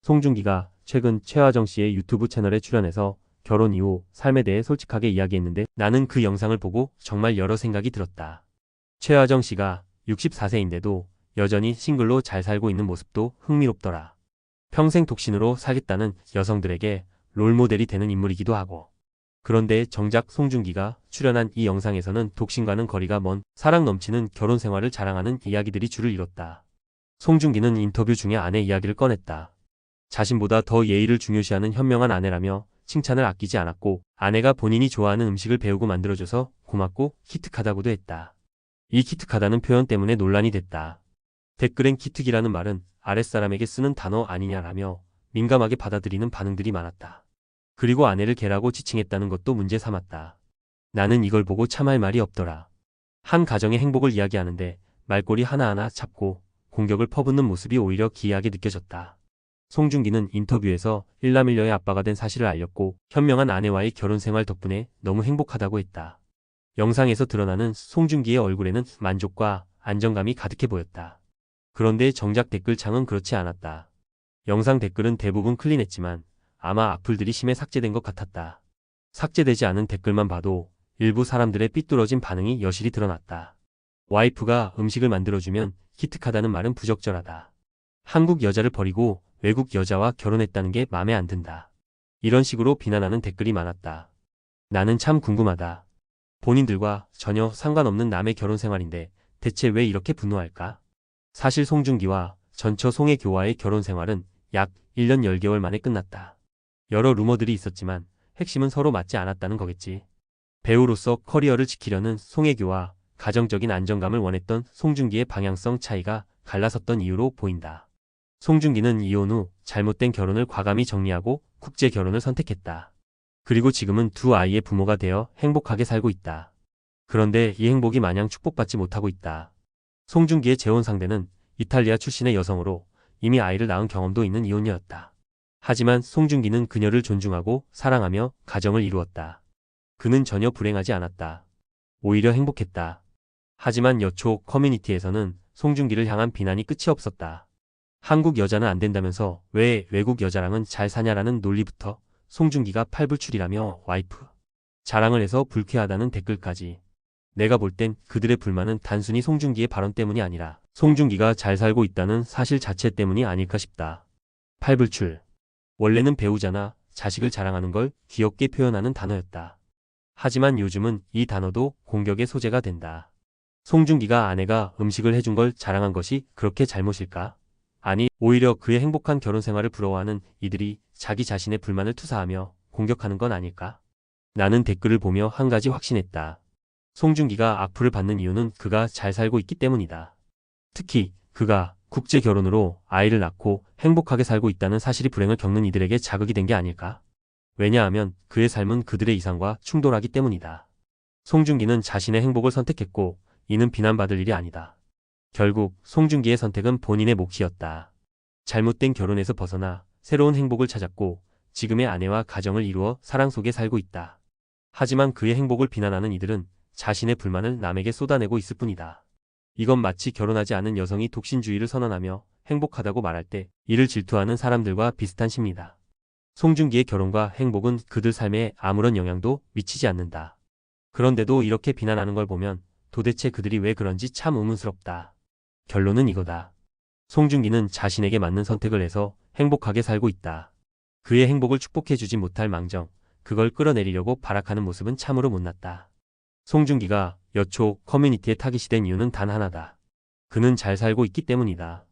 송중기가 최근 최하정 씨의 유튜브 채널에 출연해서 결혼 이후 삶에 대해 솔직하게 이야기했는데 나는 그 영상을 보고 정말 여러 생각이 들었다. 최하정 씨가 64세인데도 여전히 싱글로 잘 살고 있는 모습도 흥미롭더라. 평생 독신으로 살겠다는 여성들에게 롤모델이 되는 인물이기도 하고. 그런데 정작 송중기가 출연한 이 영상에서는 독신과는 거리가 먼 사랑 넘치는 결혼 생활을 자랑하는 이야기들이 줄을 이뤘다. 송중기는 인터뷰 중에 아내 이야기를 꺼냈다. 자신보다 더 예의를 중요시하는 현명한 아내라며 칭찬을 아끼지 않았고 아내가 본인이 좋아하는 음식을 배우고 만들어줘서 고맙고 기특하다고도 했다. 이 기특하다는 표현 때문에 논란이 됐다. 댓글엔 기특이라는 말은 아랫사람에게 쓰는 단어 아니냐라며 민감하게 받아들이는 반응들이 많았다. 그리고 아내를 개라고 지칭했다는 것도 문제 삼았다. 나는 이걸 보고 참할 말이 없더라. 한 가정의 행복을 이야기하는데 말꼬리 하나하나 잡고 공격을 퍼붓는 모습이 오히려 기이하게 느껴졌다. 송중기는 인터뷰에서 일남일녀의 아빠가 된 사실을 알렸고 현명한 아내와의 결혼 생활 덕분에 너무 행복하다고 했다. 영상에서 드러나는 송중기의 얼굴에는 만족과 안정감이 가득해 보였다. 그런데 정작 댓글창은 그렇지 않았다. 영상 댓글은 대부분 클린했지만 아마 악플들이 심해 삭제된 것 같았다. 삭제되지 않은 댓글만 봐도 일부 사람들의 삐뚤어진 반응이 여실히 드러났다. 와이프가 음식을 만들어주면 기특하다는 말은 부적절하다. 한국 여자를 버리고 외국 여자와 결혼했다는 게 맘에 안 든다. 이런 식으로 비난하는 댓글이 많았다. 나는 참 궁금하다. 본인들과 전혀 상관없는 남의 결혼 생활인데 대체 왜 이렇게 분노할까? 사실 송중기와 전처 송혜교와의 결혼 생활은 약 1년 10개월 만에 끝났다. 여러 루머들이 있었지만 핵심은 서로 맞지 않았다는 거겠지. 배우로서 커리어를 지키려는 송혜교와 가정적인 안정감을 원했던 송중기의 방향성 차이가 갈라섰던 이유로 보인다. 송중기는 이혼 후 잘못된 결혼을 과감히 정리하고 국제 결혼을 선택했다. 그리고 지금은 두 아이의 부모가 되어 행복하게 살고 있다. 그런데 이 행복이 마냥 축복받지 못하고 있다. 송중기의 재혼 상대는 이탈리아 출신의 여성으로 이미 아이를 낳은 경험도 있는 이혼녀였다. 하지만 송중기는 그녀를 존중하고 사랑하며 가정을 이루었다. 그는 전혀 불행하지 않았다. 오히려 행복했다. 하지만 여초 커뮤니티에서는 송중기를 향한 비난이 끝이 없었다. 한국 여자는 안 된다면서 왜 외국 여자랑은 잘 사냐라는 논리부터 송중기가 팔불출이라며 와이프 자랑을 해서 불쾌하다는 댓글까지. 내가 볼 땐 그들의 불만은 단순히 송중기의 발언 때문이 아니라 송중기가 잘 살고 있다는 사실 자체 때문이 아닐까 싶다. 팔불출. 원래는 배우자나 자식을 자랑하는 걸 귀엽게 표현하는 단어였다. 하지만 요즘은 이 단어도 공격의 소재가 된다. 송중기가 아내가 음식을 해준 걸 자랑한 것이 그렇게 잘못일까? 아니, 오히려 그의 행복한 결혼 생활을 부러워하는 이들이 자기 자신의 불만을 투사하며 공격하는 건 아닐까? 나는 댓글을 보며 한 가지 확신했다. 송중기가 악플을 받는 이유는 그가 잘 살고 있기 때문이다. 특히 그가 국제 결혼으로 아이를 낳고 행복하게 살고 있다는 사실이 불행을 겪는 이들에게 자극이 된 게 아닐까? 왜냐하면 그의 삶은 그들의 이상과 충돌하기 때문이다. 송중기는 자신의 행복을 선택했고 이는 비난받을 일이 아니다. 결국 송중기의 선택은 본인의 몫이었다. 잘못된 결혼에서 벗어나 새로운 행복을 찾았고 지금의 아내와 가정을 이루어 사랑 속에 살고 있다. 하지만 그의 행복을 비난하는 이들은 자신의 불만을 남에게 쏟아내고 있을 뿐이다. 이건 마치 결혼하지 않은 여성이 독신주의를 선언하며 행복하다고 말할 때 이를 질투하는 사람들과 비슷한 심리다. 송중기의 결혼과 행복은 그들 삶에 아무런 영향도 미치지 않는다. 그런데도 이렇게 비난하는 걸 보면 도대체 그들이 왜 그런지 참 의문스럽다. 결론은 이거다. 송중기는 자신에게 맞는 선택을 해서 행복하게 살고 있다. 그의 행복을 축복해주지 못할 망정, 그걸 끌어내리려고 발악하는 모습은 참으로 못났다. 송중기가 여초 커뮤니티에 타깃이 된 이유는 단 하나다. 그는 잘 살고 있기 때문이다.